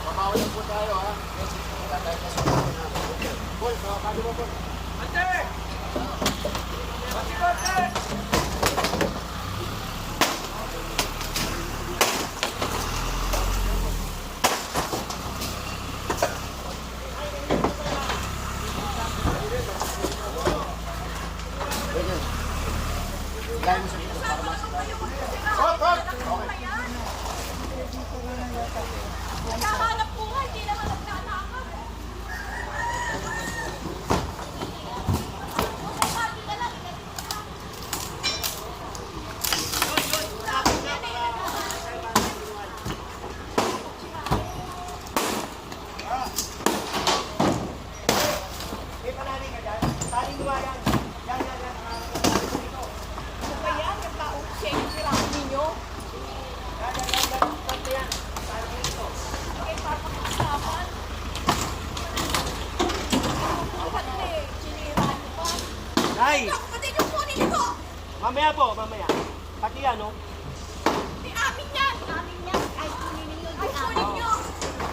Papawalan po tayo ha. Tatay ka sa mga Paul, paano mo po? Ante! Ante! Gaya mo sa dito sa farmasi. Hop! Hop! Okay. Nakahanap po nga, hindi naman nagkakakap. May panali ka dyan? Saling mo yan. Yan. Ano ba yan? Yung taong siya yung siraan ninyo? Yan. Okay, papakakasapan. Buhat na eh, sinira niyo pa. Nay! Kapatid yung kunin ito! Mamaya po, mamaya. Pati ano? Di amin yan! Amin yan! Ay, kunin ninyo! Ay, kunin nyo!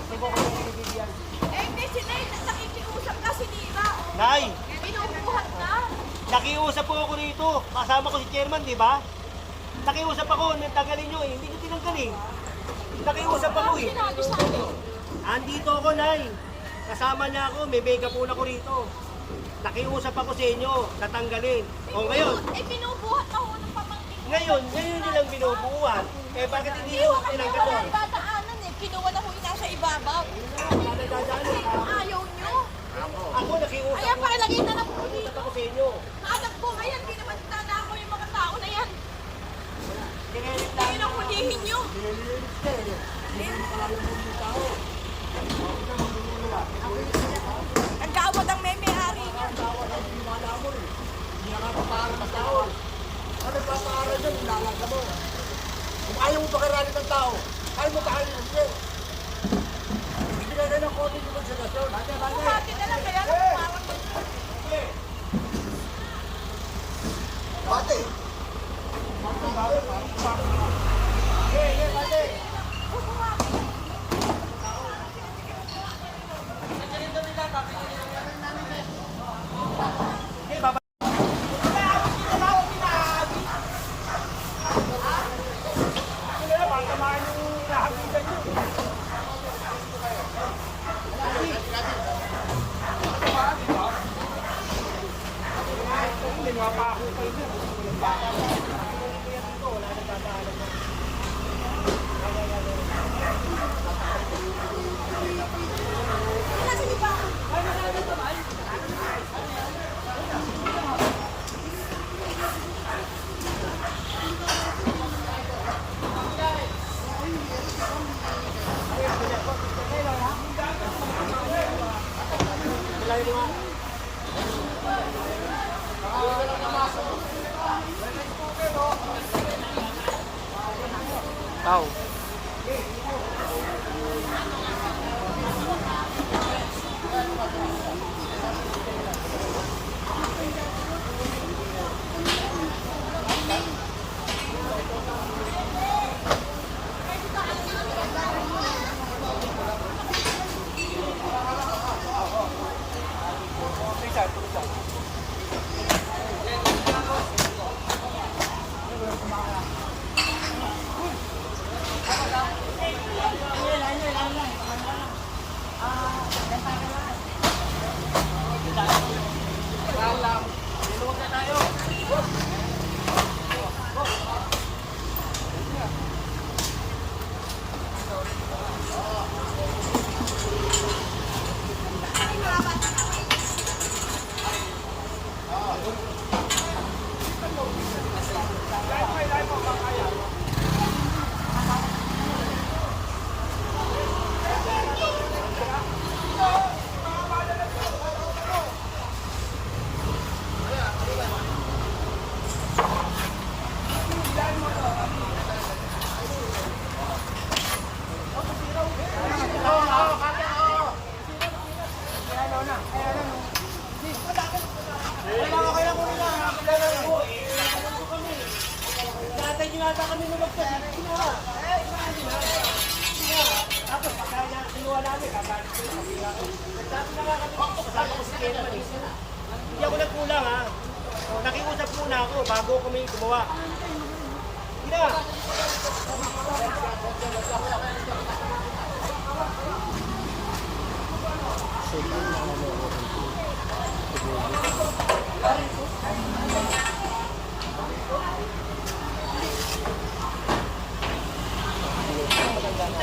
Hindi ko kung bibigyan. Eh, hindi si Nay, nakikiusap ka sinira. Nay! Binubuhat na. Nakiusap po ako rito. Kasama ko si chairman, di ba? Nakiusap ako, tanggalin nyo eh. Hindi ko tinanggal eh. Nakiusap ako eh. Sinabi sa akin. Andito ako, Nay. Kasama niya ako, may megaphone ako rito. Nakiusap ako sa inyo, tatanggalin. O ngayon, Eh, binubuhat ako ng pamangkin. ngayon nilang binubuuan. Eh bakit hindi nyo tinanggal Wala yun? dadaanan eh. Kinuha na ko yung nasa ibabaw. Ayaw nyo. Ako nakiusap Ayan, ko. pakilagay na lang po dito. Ako sa inyo. Anak ko, ayan, di naman dadaan ko yung mga tao na yan. Kinereklamo. Ayun ang hulihin nyo. Nagkawad ang may-ari niya. Ano papaaral dyan? Ilalaga mo. Kung ayaw mo pakiranin ng tao, ayaw mo takalin ng siya. Ibigay kayo ng konti yung konsentrasyon. Bumati na lang kaya parang Bate! Bate! Bate! Tao. Hindi nga kami lumagtas. Hindi nga. Hindi nga. Tapos pagka sinuha namin, kagalit ko yung kapila ko. Nagsabi na nga kami, kasama ko si Kelman. Hindi ako nagkulang ha. So, nakiusap muna ako bago kami gumawa. Hindi na.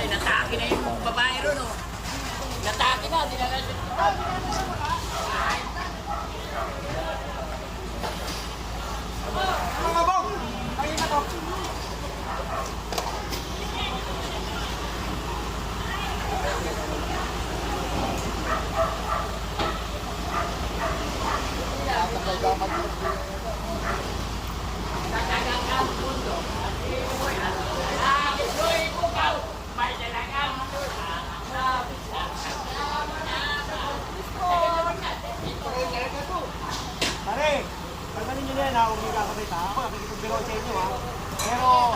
Natake na yung babae ron, oh. Natake na, dinala. Pare, pagkanin nyo na yan ha, huwag nyo kakabit ha. Ako nakikipagbiro sa inyo ha. Pero,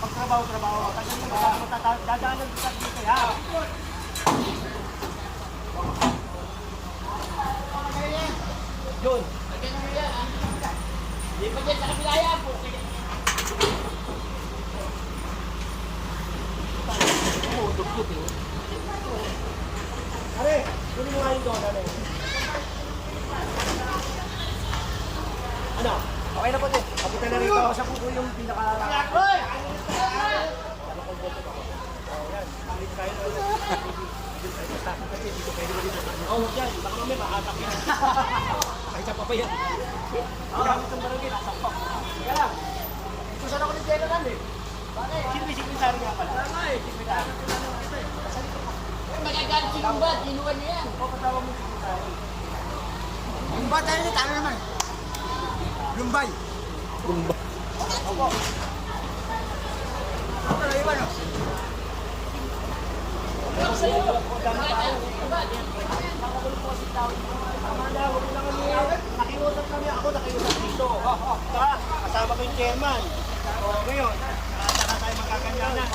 pag trabaho, pagkanin nyo na, dadaanan sa dito ha. Yun. Di pa dyan sa kabilaya po. Pare, kunin mo nga yung doon, ano. Ano? Okay na po din. Kapitan na rin ako sa pupo yung pinaka... Hoy! Oh, huwag yan. Baka mamaya makatak yan. Kahit sa papa yan. Gamit ng barangay, nasakpak. Kaya lang. Ito sana ako ni General eh. Bakit? Sino may sekretary nga pala? Tama eh, sekretary. Magagalit si Lumba, dinuwan niya yan. O, patawag mo yung sekretary. Yung bata yun, talo naman. Lumbay. Opo. Ano, iba no? Amanda, huwag mo na kami. Nakiusap kami. Ako nakiusap dito. Kasama ko yung chairman. O, ngayon, saka tayo magkaganyanan.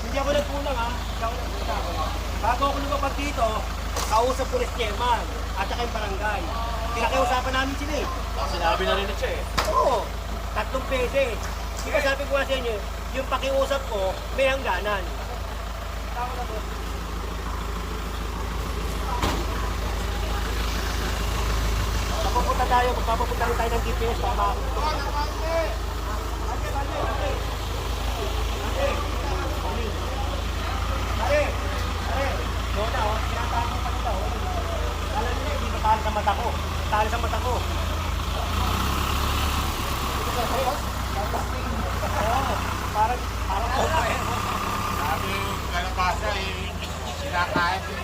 Hindi ako nagkulang ha. Hindi ako nagkulang. Bago ako lumapat dito, kausap ko rin si chairman at saka yung barangay. Pinakiusapan namin sila eh. Sinabi na rin siya eh. Oo, 3 beses. Di ba sabi ko nga sa inyo, yung pakiusap ko, may hangganan. Papupunta tayo, magpapapunta rin tayo ng GPS para makakita. Pare, Dona, tinatago pa nila. Alam nila, hindi matahal sa mata ko. Matahal sa mata ko. Parang Sabi yung kalabasa eh, sinakain ni...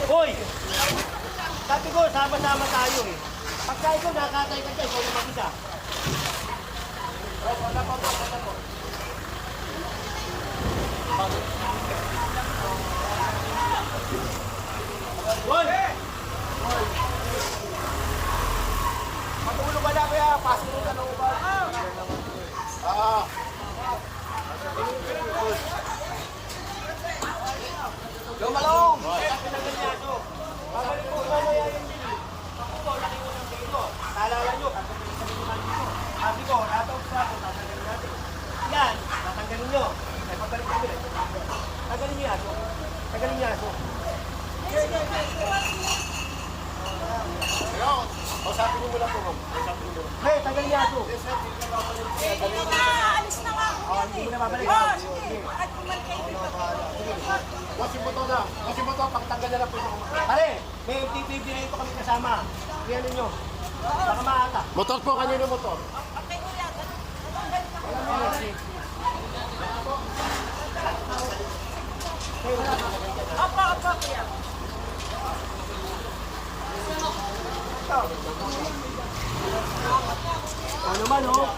Hoy! Sabi ko, sama-sama tayo eh. Pagka ikaw nakakatay ka dyan, ikaw na mag-isa. Hoy! Matulog ka na kaya, pasok mo na ng ubad. Lumalong! Babalik po mamaya yung bili. Ako po, nakiusap dito. Naalala nyo, tatanggalin sa minuman dito. Sabi ko, natawag sa ako, tatanggalin natin. Yan, tatanggalin nyo. Ay, pabalik kami rin. Tagalin nyo yung aso. Tagalin nyo yung aso. Kausapin nyo mula po, ma'am. Kausapin nyo. Hey, tagalin nyo yung aso. Alis na nga ako. Hindi mo na babalik. At bumalik kayo dito. Kasi mo to na. Kasi mo to, pagtanggal na lang po yung... Pare, may MTPB na ito kami kasama. Kaya ninyo. Baka maata. Motor po, kanino motor? Okay, ulit. Apa, kuya. Ano naman, oh?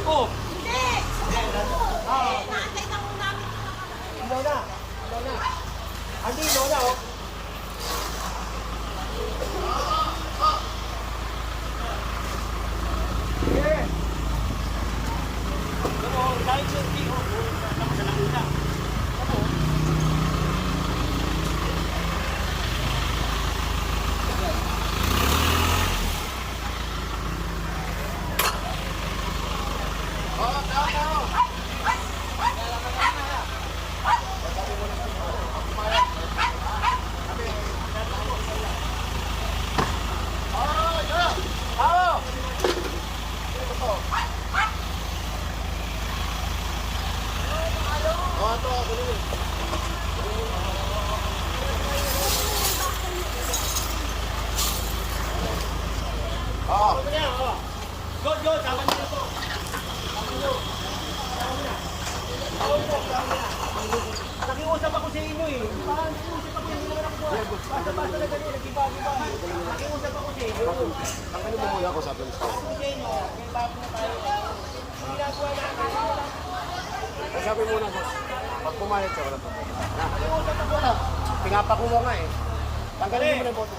Oh! Hindi! Naantay na muna namin. Lola! Lola! Andi, Lola, oh! Yeah! Oo, dahil sa hindi, oh. Tapos sa nakita. Ano niya, oh. Go, tama niyo to. Nakiusap ako sa inyo eh. Nakiusap ako, hindi naman ako. Basta-basta na ganyan, nag-iba-iba. Nakiusap ako sa inyo. Tanggalin mo muna ako, sabi ko. Ako sa inyo, may bago na tayo. Ginagawa natin. Ay, sabi muna, boss. Pag pumayag siya, wala problema. Nakiusap ako na. Pinapa ko mo nga eh. Tanggalin mo muna yung boto.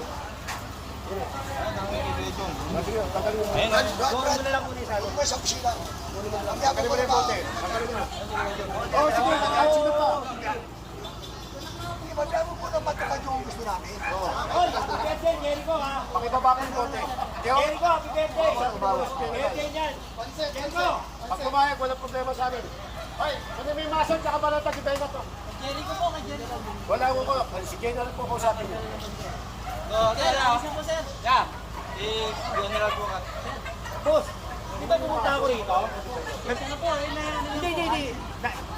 Sige, tanggalin mo muna. Gawin mo na lang muna yung salo. Tanggalin mo na yung boto eh. Tanggalin mo na. Oh, sige, kahit sino pa. Oy, happy birthday, Jericho ha. Pakibaba ko yung boto eh. Teo, Jericho, happy birthday. Birthday niyan. Jericho. pag pumayag, walang problema sa amin. Ay, ano may mason, tsaka balatag, ibenta to. Jericho po, kay Jericho. Wala ko ko. Si Jay na rin po ko sa atin. Isa po, sir. Boss, di ba pumunta ako rito? Ano po, Hindi.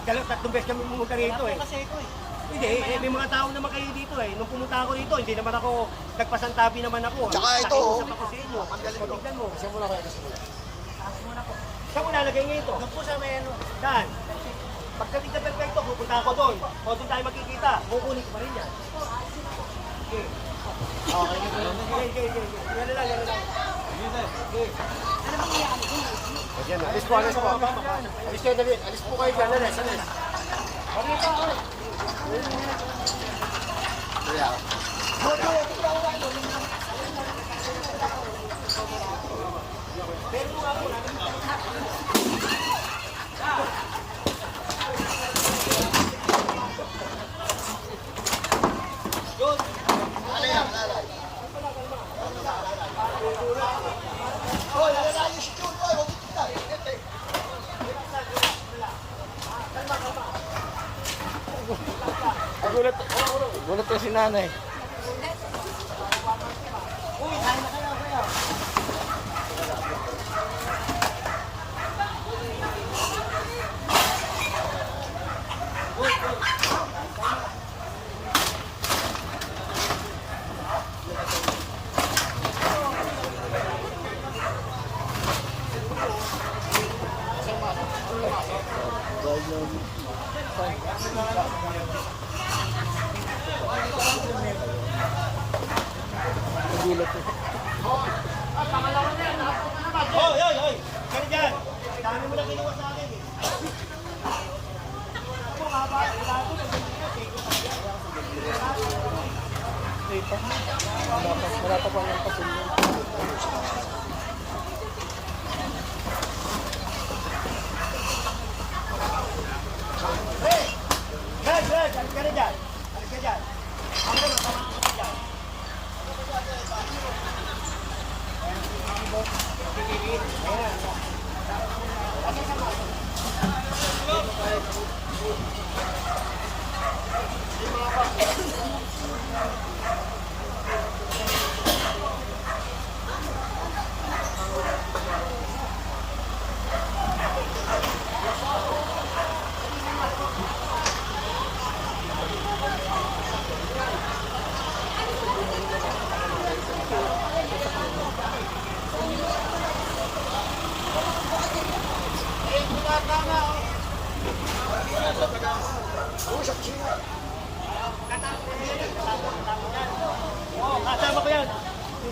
Tatlong beses kami pumunta rito eh. kasi ko eh. Hindi, may mga tao naman kayo dito eh. Nung pumunta ako rito, hindi naman ako, nagpasantabi naman ako. Tsaka ito, nakiusap ako sa inyo. Tignan mo. Kasi muna kayo, kasi muna. Saan mo lalagay ngayon ito? Doon po sa may ano. Saan? Pagdating sa perfecto, pupunta ako doon. O doon tayo magkikita. Kukunin ko pa rin yan. Okay. Okay. Yan na lang. Okay. Ayan, alis po. Alis kayo, dali. Alis po kayo dyan, alis. Gulat ko si nanay. Hoy! Kaya dyan! Dami mo na kinuha sa akin eh. Ako nga ba? Wala ko. Wala pa pang pasunod. Brad! Alis ka na dyan. Ako na, tama ka dyan.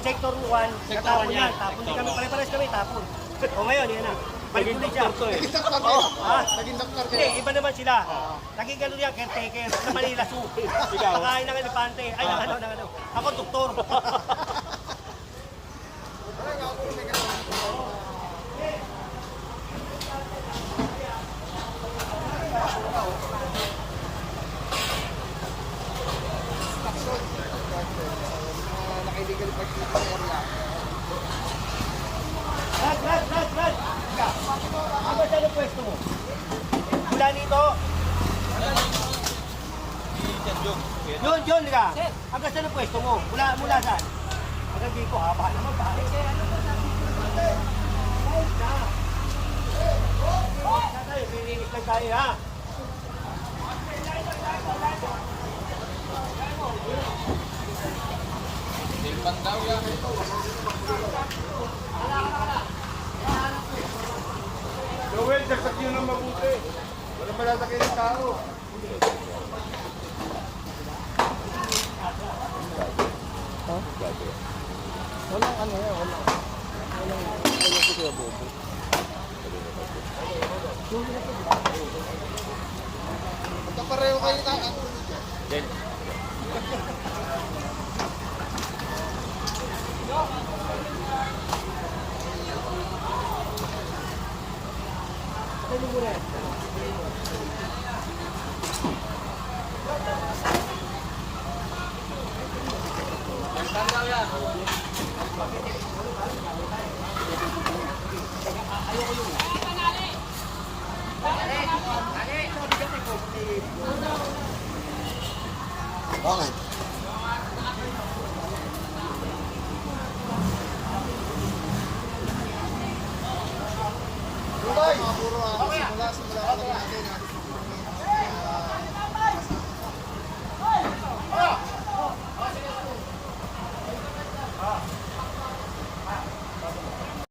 sector 1, natapon yan. Tapon din kami, pare-pares kami, tapon. O ngayon, yan na. Balik ulit siya. Naging doktor ka. Ha? Naging doktor ka. Hindi, iba naman sila. Naging gano'n yan, caretaker sa Manila Zoo. Pakain ng elepante. Ay, ng ano. Ako, doktor. Naka-illegal parking sa area. Brad! Ano ba saan ang pwesto mo? Mula nito. Yun ka. Hanggang saan ang pwesto mo? Mula saan? Hanggang dito, haba naman pare. Pininis lang tayo ha. Joel, saksak yun ng mabuti. Walang malasakit ng tao. Magkapareho kayo na. Bakit? Bye! Simula natin.